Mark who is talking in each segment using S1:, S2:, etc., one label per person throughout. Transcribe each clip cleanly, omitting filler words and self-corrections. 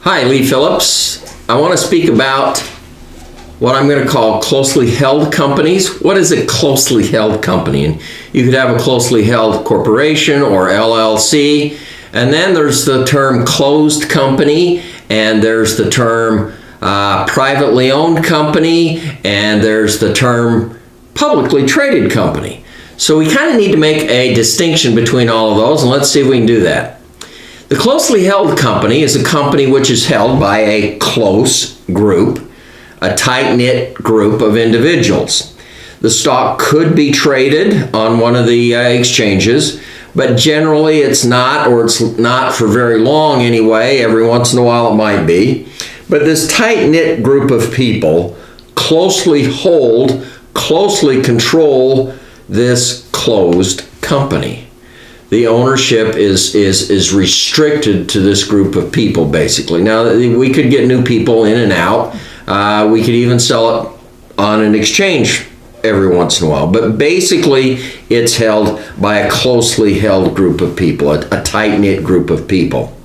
S1: Hi, Lee Phillips. I want to speak about what I'm going to call closely held companies. What is a closely held company? And you could have a closely held corporation or LLC, and then there's the term closed company, and there's the term privately owned company, and there's the term publicly traded company. So we kind of need to make a distinction between all of those, and let's see if we can do that. The closely held company is a company which is held by a close group, a tight-knit group of individuals. The stock could be traded on one of the exchanges, but generally it's not, or it's not for very long anyway. Every once in a while it might be. But this tight-knit group of people closely control this closed company. The ownership is restricted to this group of people, basically. Now, we could get new people in and out. We could even sell it on an exchange every once in a while. But basically, it's held by a closely held group of people, a tight-knit group of people.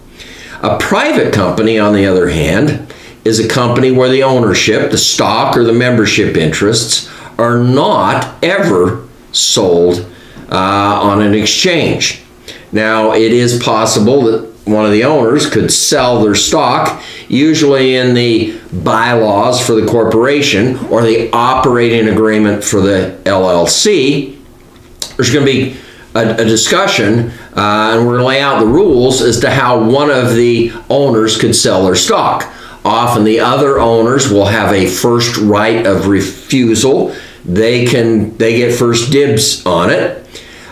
S1: A private company, on the other hand, is a company where the ownership, the stock or the membership interests, are not ever sold on an exchange. Now, it is possible that one of the owners could sell their stock, usually in the bylaws for the corporation or the operating agreement for the LLC. There's going to be a discussion, and we're going to lay out the rules as to how one of the owners could sell their stock. Often the other owners will have a first right of refusal. They get first dibs on it.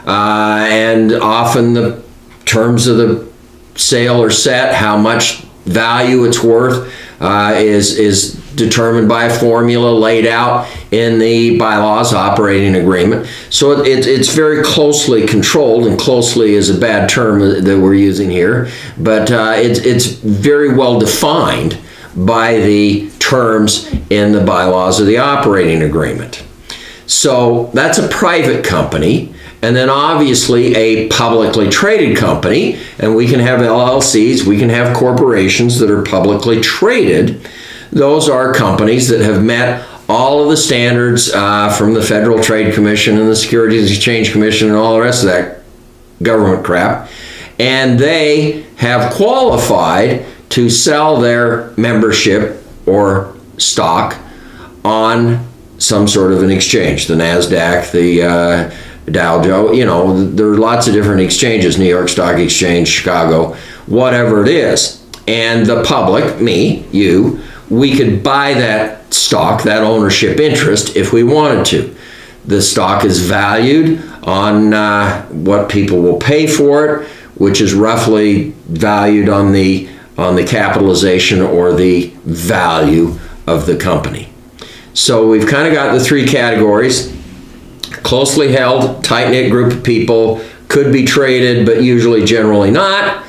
S1: And often the terms of the sale are set. How much value it's worth is determined by a formula laid out in the bylaws operating agreement. So it's very closely controlled, and closely is a bad term that we're using here, but it's very well defined by the terms in the bylaws of the operating agreement. So that's a private company. And then obviously a publicly traded company, and we can have LLCs, we can have corporations that are publicly traded. Those are companies that have met all of the standards from the Federal Trade Commission and the Securities and Exchange Commission and all the rest of that government crap. And they have qualified to sell their membership or stock on some sort of an exchange, the NASDAQ, the Dow Jones, there are lots of different exchanges, New York Stock Exchange, Chicago, whatever it is. And the public, me, you, we could buy that stock, that ownership interest, if we wanted to. The stock is valued on what people will pay for it, which is roughly valued on the capitalization or the value of the company. So we've kind of got the three categories. Closely held, tight-knit group of people, could be traded, but usually generally not.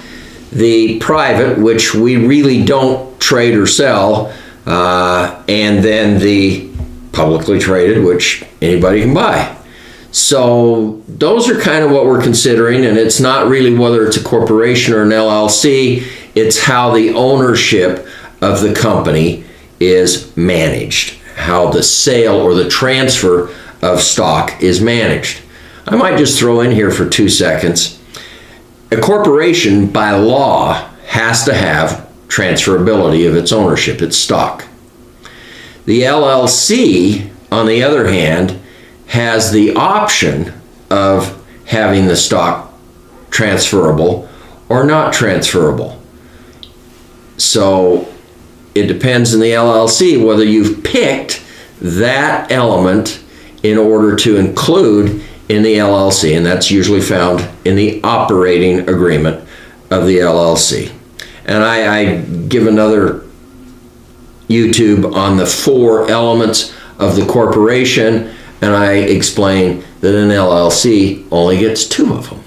S1: The private, which we really don't trade or sell, and then the publicly traded, which anybody can buy. So those are kind of what we're considering, and it's not really whether it's a corporation or an LLC, it's how the ownership of the company is managed, how the sale or the transfer of stock is managed. I might just throw in here for 2 seconds. A corporation, by law, has to have transferability of its ownership, its stock. The LLC, on the other hand, has the option of having the stock transferable or not transferable. So it depends on the LLC whether you've picked that element in order to include in the LLC, and that's usually found in the operating agreement of the LLC. And I give another YouTube on the 4 elements of the corporation, and I explain that an LLC only gets 2 of them.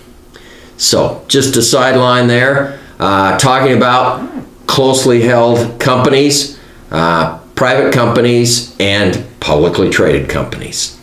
S1: So just a sideline there, talking about closely held companies, private companies, and publicly traded companies.